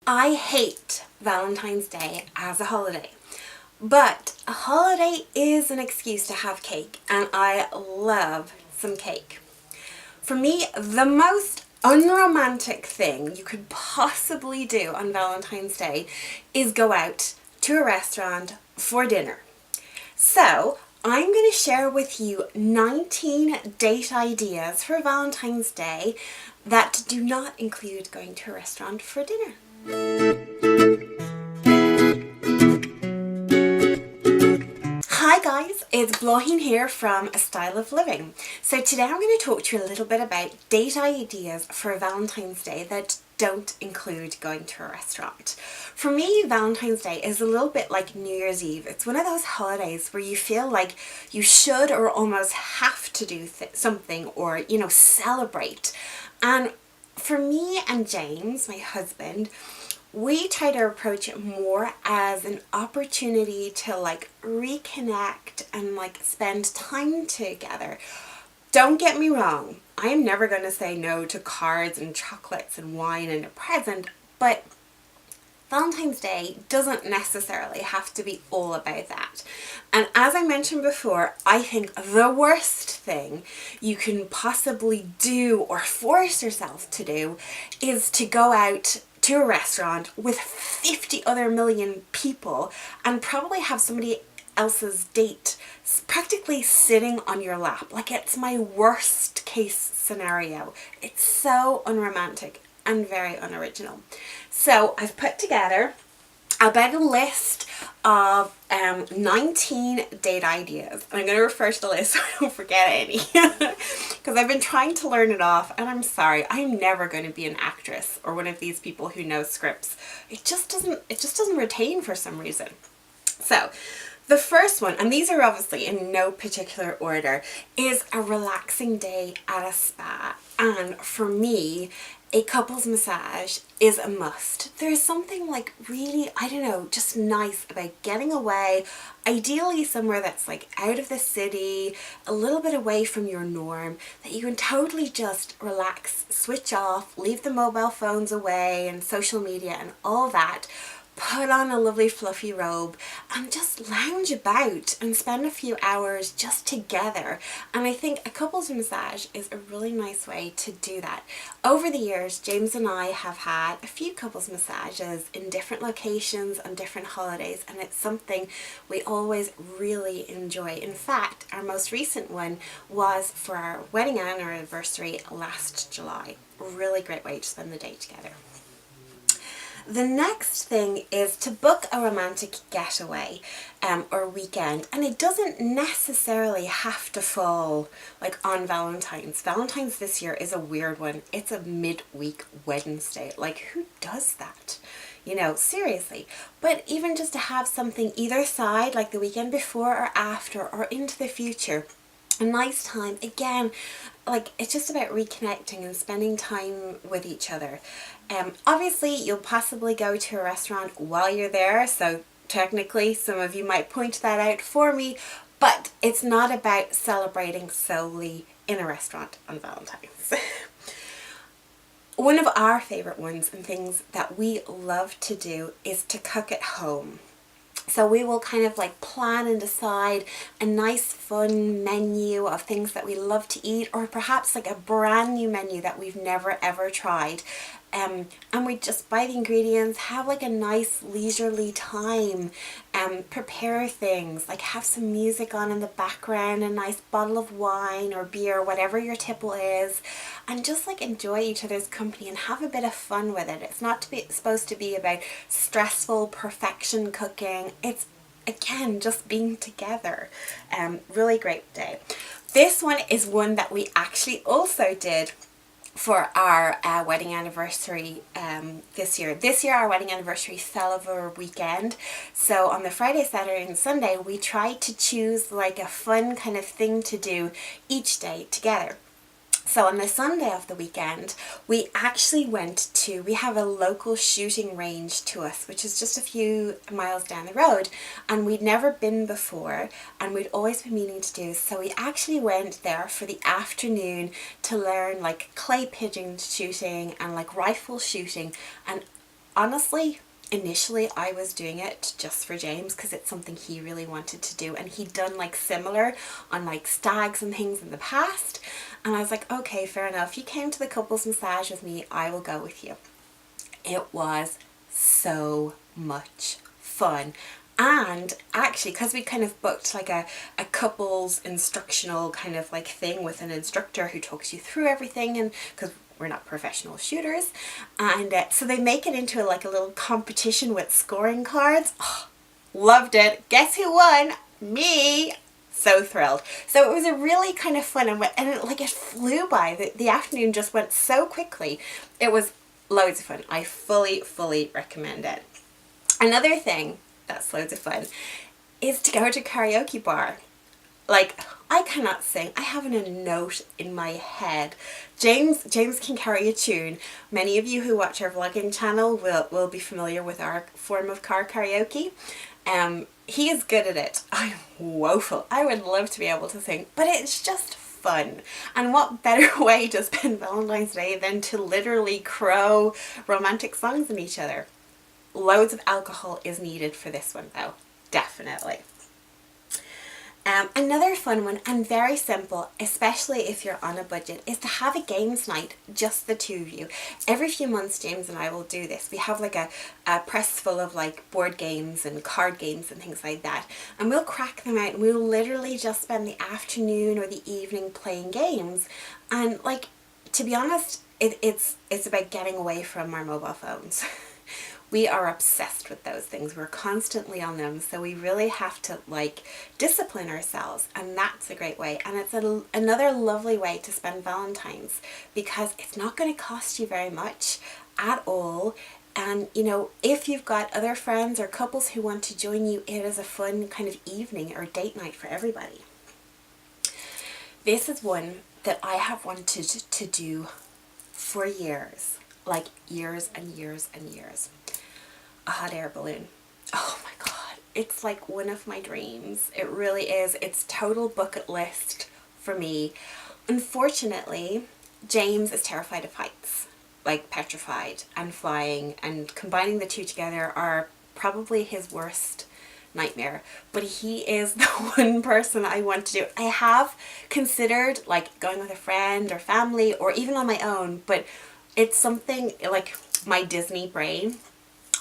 I hate Valentine's Day as a holiday, but a holiday is an excuse to have cake, and I love some cake. For me, the most unromantic thing you could possibly do on Valentine's Day is go out to a restaurant for dinner. So, I'm going to share with you 19 date ideas for Valentine's Day that do not include going to a restaurant for dinner. Hi guys, it's Bláithín here from A Style of Living. So today I'm going to talk to you a little bit about date ideas for Valentine's Day that don't include going to a restaurant. For me, Valentine's Day is a little bit like New Year's Eve. It's one of those holidays where you feel like you should or almost have to do something or, celebrate. And for me and James, my husband, we try to approach it more as an opportunity to reconnect and spend time together. Don't get me wrong, I am never going to say no to cards and chocolates and wine and a present, but Valentine's Day doesn't necessarily have to be all about that. And as I mentioned before, I think the worst thing you can possibly do or force yourself to do is to go out to a restaurant with 50 other million people and probably have somebody else's date practically sitting on your lap. It's my worst case scenario. It's so unromantic and very unoriginal. So I've put together about a list of 19 date ideas. And I'm going to refer to the list so I don't forget any. Because I've been trying to learn it off, and I'm sorry, I'm never going to be an actress or one of these people who knows scripts. It just doesn't retain for some reason. So the first one, and these are obviously in no particular order, is a relaxing day at a spa. And for me, a couples massage is a must. There's something really, just nice about getting away, ideally somewhere that's out of the city, a little bit away from your norm, that you can totally just relax, switch off, leave the mobile phones away and social media and all that. Put on a lovely fluffy robe and just lounge about and spend a few hours just together. And I think a couples massage is a really nice way to do that. Over the years, James and I have had a few couples massages in different locations on different holidays, and it's something we always really enjoy. In fact, our most recent one was for our wedding anniversary last July. A really great way to spend the day together. The next thing is to book a romantic getaway or weekend, and it doesn't necessarily have to fall on Valentine's. Valentine's this year is a weird one. It's a midweek Wednesday. Who does that? Seriously. But even just to have something either side, the weekend before or after or into the future. A nice time, again, it's just about reconnecting and spending time with each other. Obviously, you'll possibly go to a restaurant while you're there, so technically some of you might point that out for me, but it's not about celebrating solely in a restaurant on Valentine's. One of our favourite ones and things that we love to do is to cook at home. So we will kind of plan and decide a nice fun menu of things that we love to eat, or perhaps a brand new menu that we've never ever tried. And we just buy the ingredients, have a nice leisurely time, prepare things, have some music on in the background, a nice bottle of wine or beer, whatever your tipple is, and just enjoy each other's company and have a bit of fun with it. It's not supposed to be about stressful perfection cooking. It's, again, just being together. Really great day. This one is one that we actually also did for our wedding anniversary this year. This year our wedding anniversary fell over a weekend, so on the Friday, Saturday and Sunday we tried to choose a fun kind of thing to do each day together. So on the Sunday of the weekend, we actually we have a local shooting range to us, which is just a few miles down the road, and we'd never been before, and we'd always been meaning to do. So we actually went there for the afternoon to learn clay pigeon shooting and rifle shooting, and honestly, initially I was doing it just for James because it's something he really wanted to do, and he'd done like similar on like stags and things in the past, and I was like, okay, fair enough, you came to the couples massage with me, I will go with you. It was so much fun. And actually, because we kind of booked like a couples instructional kind of like thing with an instructor who talks you through everything, and because we're not professional shooters, and so they make it into like a little competition with scoring cards. Oh, loved it. Guess who won? Me. So thrilled. So it was a really kind of fun, and it flew by. The afternoon just went so quickly. It was loads of fun. I fully recommend it. Another thing that's loads of fun is to go to a karaoke bar. Like, I cannot sing. I haven't a note in my head. James can carry a tune. Many of you who watch our vlogging channel will be familiar with our form of car karaoke. He is good at it. I'm woeful. I would love to be able to sing, but it's just fun. And what better way to spend Valentine's Day than to literally crow romantic songs in each other. Loads of alcohol is needed for this one though, definitely. Another fun one, and very simple, especially if you're on a budget, is to have a games night, just the two of you. Every few months James and I will do this. We have like a press full of like board games and card games and things like that, and we'll crack them out and we'll literally just spend the afternoon or the evening playing games. And like, to be honest, it's about getting away from our mobile phones. We are obsessed with those things. We're constantly on them, so we really have to like discipline ourselves, and that's a great way. And it's another lovely way to spend Valentine's, because it's not going to cost you very much at all. And you know, if you've got other friends or couples who want to join you, it is a fun kind of evening or date night for everybody. This is one that I have wanted to do for years, like years and years and years. A hot air balloon. Oh my god, it's like one of my dreams. It really is. It's total bucket list for me. Unfortunately, James is terrified of heights, like petrified, and flying, and combining the two together are probably his worst nightmare. But he is the one person I want to do. I have considered like going with a friend or family or even on my own, but it's something like my Disney brain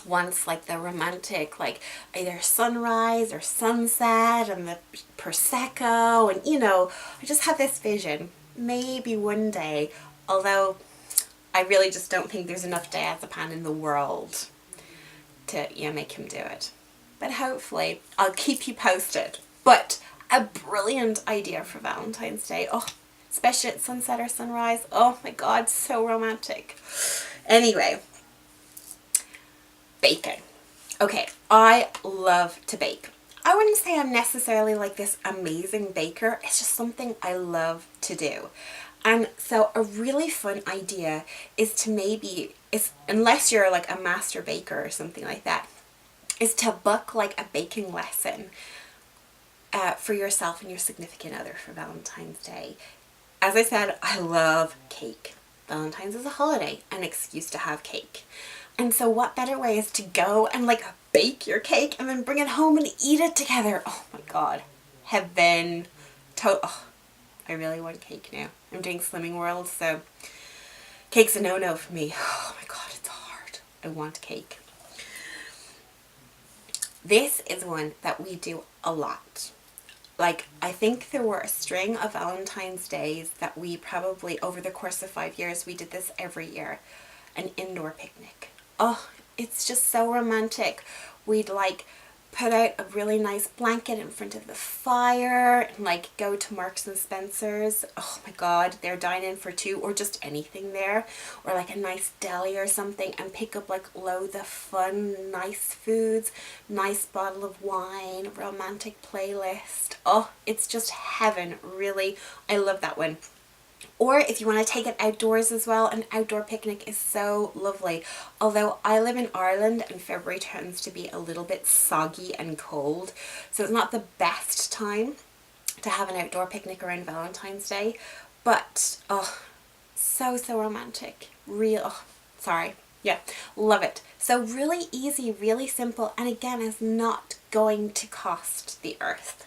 wants like the romantic, like either sunrise or sunset and the Prosecco, and you know, I just have this vision. Maybe one day, although I really just don't think there's enough diazepam in the world to make him do it. But hopefully I'll keep you posted. But a brilliant idea for Valentine's Day. Oh, especially at sunset or sunrise. Oh my god, so romantic. Anyway, baking. Okay, I love to bake. I wouldn't say I'm necessarily like this amazing baker. It's just something I love to do. And so a really fun idea is to unless you're like a master baker or something like that, is to book like a baking lesson for yourself and your significant other for Valentine's Day. As I said, I love cake. Valentine's is a holiday, an excuse to have cake. And so what better way is to go and like bake your cake and then bring it home and eat it together. Oh my god. Heaven. Oh, I really want cake now. I'm doing Slimming World, so cake's a no-no for me. Oh my god, it's hard. I want cake. This is one that we do a lot. Like, I think there were a string of Valentine's Days that we probably, over the course of 5 years, we did this every year. An indoor picnic. Oh, it's just so romantic. We'd like put out a really nice blanket in front of the fire and like go to Marks and Spencer's. Oh my god, they're dine-in for two, or just anything there, or like a nice deli or something, and pick up like loads of fun, nice foods, nice bottle of wine, romantic playlist. Oh, it's just heaven, really. I love that one. Or if you want to take it outdoors as well, an outdoor picnic is so lovely. Although I live in Ireland and February tends to be a little bit soggy and cold, so it's not the best time to have an outdoor picnic around Valentine's Day. But, oh, so romantic. Sorry. Yeah, love it. So really easy, really simple, and again, is not going to cost the earth.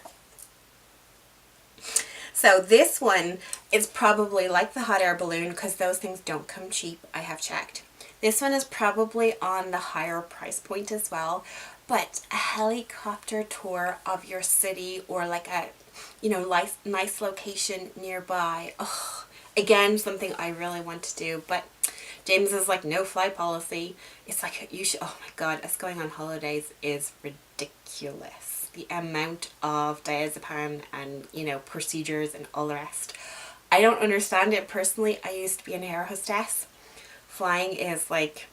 So this one is probably like the hot air balloon, because those things don't come cheap, I have checked. This one is probably on the higher price point as well, but a helicopter tour of your city, or like a, you know, nice location nearby. Oh, again, something I really want to do, but James is like, no fly policy. It's like, you should, oh my God, us going on holidays is ridiculous. The amount of diazepam and, you know, procedures and all the rest. I don't understand it personally. I used to be an air hostess. Flying is like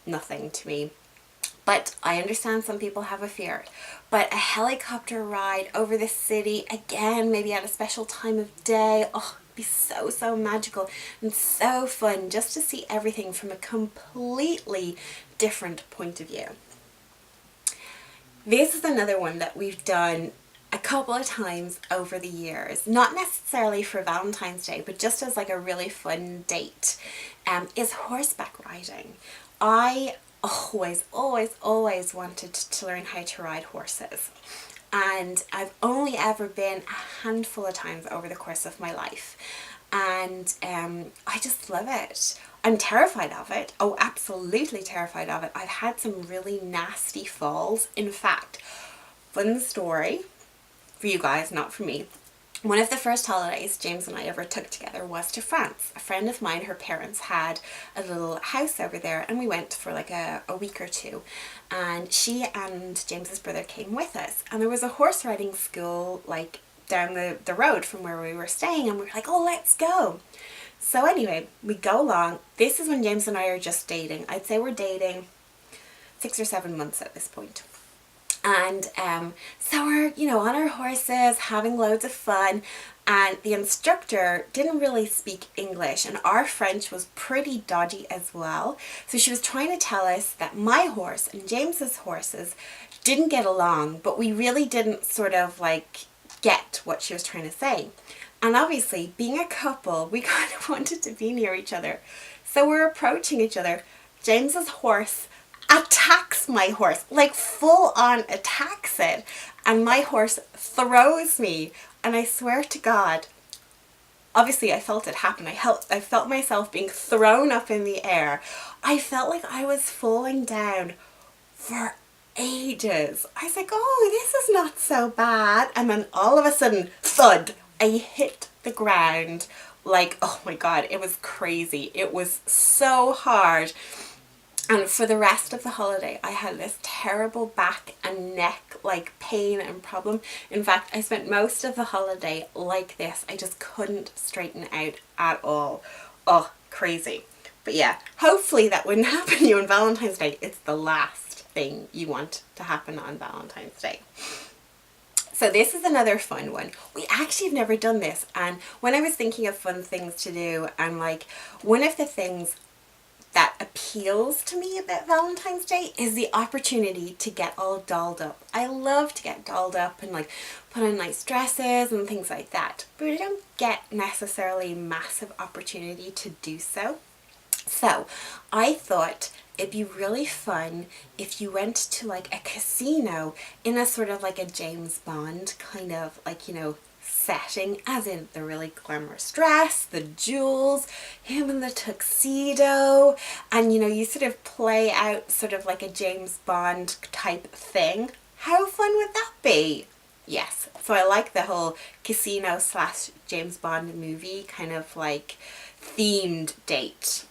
nothing to me. But I understand some people have a fear. But a helicopter ride over the city, again, maybe at a special time of day, oh, it'd be so magical and so fun just to see everything from a completely different point of view. This is another one that we've done a couple of times over the years, not necessarily for Valentine's Day, but just as like a really fun date, is horseback riding. I always wanted to learn how to ride horses, and I've only ever been a handful of times over the course of my life, and I just love it. I'm terrified of it. Oh, absolutely terrified of it. I've had some really nasty falls. In fact, fun story for you guys, not for me. One of the first holidays James and I ever took together was to France. A friend of mine, her parents had a little house over there, and we went for like a week or two, and she and James's brother came with us, and there was a horse riding school like down the road from where we were staying, and we were like, oh, let's go. So anyway, we go along. This is when James and I are just dating. I'd say we're dating 6 or 7 months at this point. And so we're, you know, on our horses, having loads of fun, and the instructor didn't really speak English, and our French was pretty dodgy as well. So she was trying to tell us that my horse and James's horses didn't get along, but we really didn't sort of like get what she was trying to say. And obviously, being a couple, we kind of wanted to be near each other. So we're approaching each other. James's horse attacks my horse, like full on attacks it. And my horse throws me. And I swear to God, obviously I felt it happen. I felt myself being thrown up in the air. I felt like I was falling down for ages. I was like, oh, this is not so bad. And then all of a sudden, thud, I hit the ground. Like, oh my God, it was crazy. It was so hard. And for the rest of the holiday, I had this terrible back and neck like pain and problem. In fact, I spent most of the holiday like this. I just couldn't straighten out at all. Oh, crazy. But yeah, hopefully that wouldn't happen to you on Valentine's Day. It's the last thing you want to happen on Valentine's Day. So this is another fun one. We actually have never done this, and when I was thinking of fun things to do, I'm like, one of the things that appeals to me about Valentine's Day is the opportunity to get all dolled up. I love to get dolled up and like put on nice dresses and things like that, but I don't get necessarily massive opportunity to do so. So I thought it'd be really fun if you went to like a casino in a sort of like a James Bond kind of like, you know, setting, as in the really glamorous dress, the jewels, him in the tuxedo, and you know, you sort of play out sort of like a James Bond type thing. How fun would that be? Yes. So I like the whole casino slash James Bond movie kind of like themed date.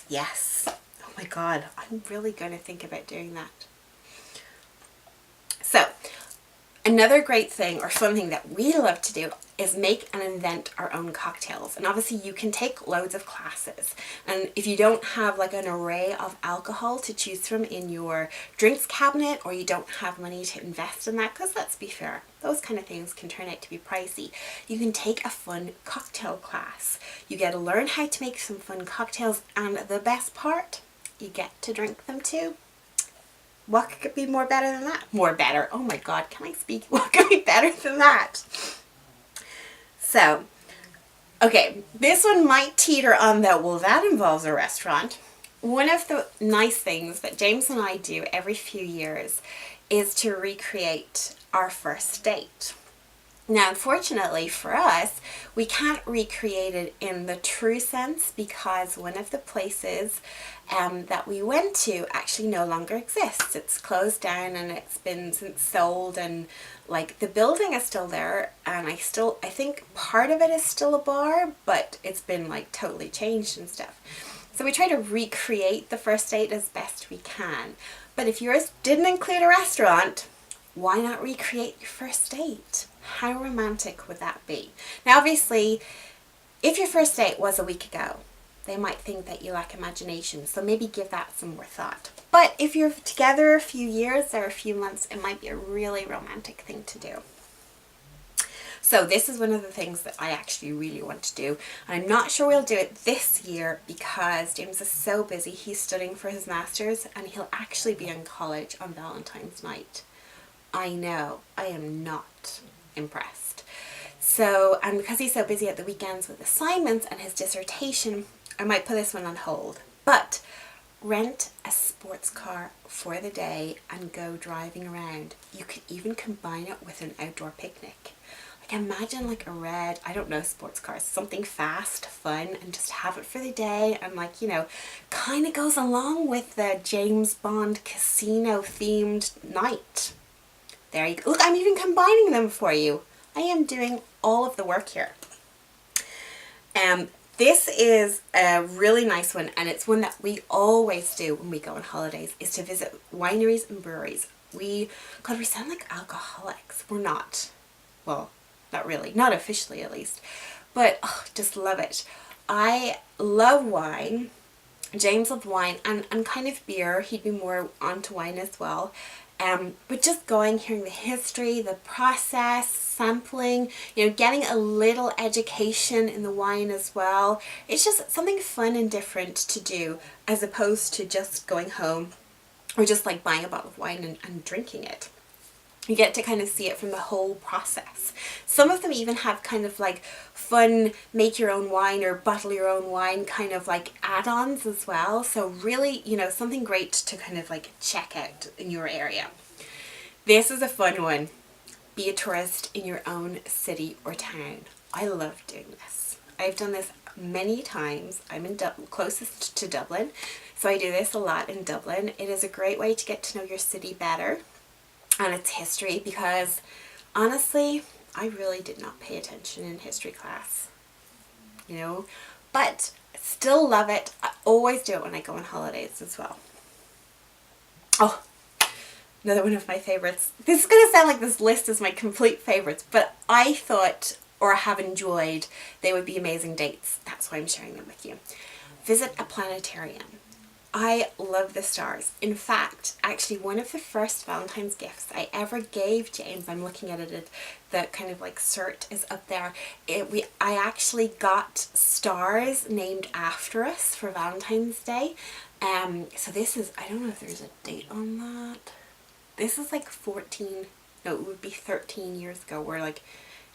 Yes. Oh my God, I'm really going to think about doing that. So another great thing or fun thing that we love to do is make and invent our own cocktails. And obviously you can take loads of classes. And if you don't have like an array of alcohol to choose from in your drinks cabinet, or you don't have money to invest in that, because let's be fair, those kind of things can turn out to be pricey, you can take a fun cocktail class. You get to learn how to make some fun cocktails, and the best part, you get to drink them too. What could be more better than that? More better. Oh my God, can I speak? What could be better than that? So, okay, this one might teeter on that, well, that involves a restaurant. one of the nice things that James and I do every few years is to recreate our first date. Now, unfortunately for us, we can't recreate it in the true sense because one of the places that we went to actually no longer exists. It's closed down and it's been since sold, and like the building is still there, and I think part of it is still a bar, but it's been like totally changed and stuff. So we try to recreate the first date as best we can. But if yours didn't include a restaurant, why not recreate your first date? How romantic would that be? Now, obviously, if your first date was a week ago, they might think that you lack imagination, so maybe give that some more thought. But if you're together a few years or a few months, it might be a really romantic thing to do. So this is one of the things that I actually really want to do. I'm not sure we'll do it this year because James is so busy. He's studying for his master's and he'll actually be in college on Valentine's night. I know, I am not impressed. So, and because he's so busy at the weekends with assignments and his dissertation, I might put this one on hold. But rent a sports car for the day and go driving around. You could even combine it with an outdoor picnic. Like imagine like a red, I don't know, sports car, something fast, fun, and just have it for the day, and like, you know, kind of goes along with the James Bond casino themed night. There you go. Look, I'm even combining them for you. I am doing all of the work here. This is a really nice one, and it's one that we always do when we go on holidays, is to visit wineries and breweries. God, we sound like alcoholics. We're not. Well, not really. Not officially, at least. But, oh, just love it. I love wine. James loved wine and kind of beer. He'd be more onto wine as well. But just going, hearing the history, the process, sampling, you know, getting a little education in the wine as well. It's just something fun and different to do as opposed to just going home or just like buying a bottle of wine and drinking it. You get to kind of see it from the whole process. Some of them even have kind of like fun make your own wine or bottle your own wine kind of like add-ons as well. So really, you know, something great to kind of like check out in your area. This is a fun one. Be a tourist in your own city or town. I love doing this. I've done this many times. I'm in closest to Dublin, so I do this a lot in Dublin. It is a great way to get to know your city better and its history, because honestly, I really did not pay attention in history class, you know, but still love it. I always do it when I go on holidays as well. Oh, another one of my favorites. This is going to sound like this list is my complete favorites, but I thought, or have enjoyed, they would be amazing dates. That's why I'm sharing them with you. Visit a planetarium. I love the stars. In fact, actually one of the first Valentine's gifts I ever gave James, I'm looking at it, the kind of like cert is up there. I actually got stars named after us for Valentine's Day. So this is, I don't know if there's a date on that. This is like 14, no, it would be 13 years ago. We're like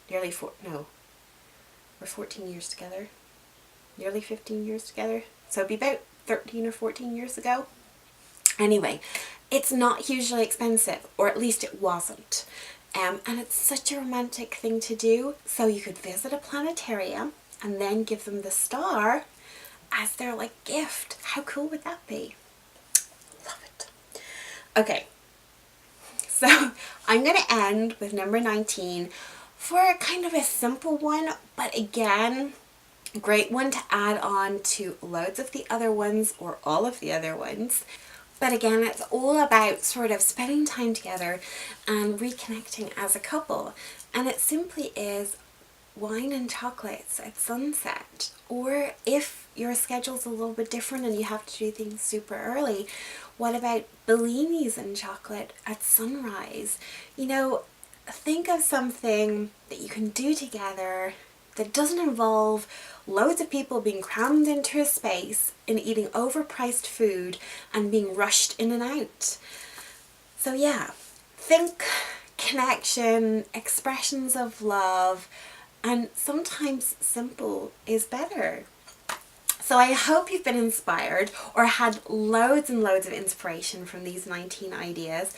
nearly we're 14 years together. Nearly 15 years together. So it'd be about 13 or 14 years ago. Anyway, it's not hugely expensive, or at least it wasn't. And it's such a romantic thing to do. So you could visit a planetarium and then give them the star as their like gift. How cool would that be? Love it. Okay, so I'm going to end with number 19 for kind of a simple one, but again, great one to add on to loads of the other ones or all of the other ones. But again, it's all about sort of spending time together and reconnecting as a couple. And it simply is wine and chocolates at sunset. Or if your schedule's a little bit different and you have to do things super early, what about bellinis and chocolate at sunrise? You know, think of something that you can do together that doesn't involve loads of people being crammed into a space and eating overpriced food and being rushed in and out. So yeah, think connection, expressions of love, and sometimes simple is better. So I hope you've been inspired or had loads and loads of inspiration from these 19 ideas.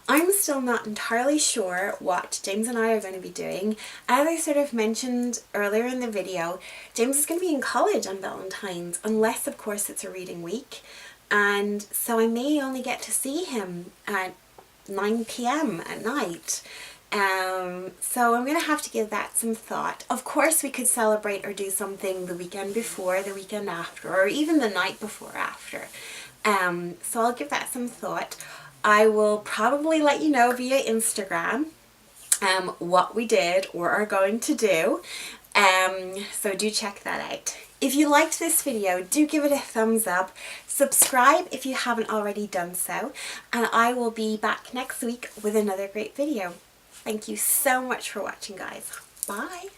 I'm still not entirely sure what James and I are going to be doing. As I sort of mentioned earlier in the video, James is going to be in college on Valentine's, unless of course it's a reading week. And so I may only get to see him at 9 p.m. at night. So I'm going to have to give that some thought. Of course we could celebrate or do something the weekend before, the weekend after, or even the night before after. So I'll give that some thought. I will probably let you know via Instagram what we did or are going to do. So do check that out. If you liked this video, do give it a thumbs up. Subscribe if you haven't already done so. And I will be back next week with another great video. Thank you so much for watching, guys. Bye.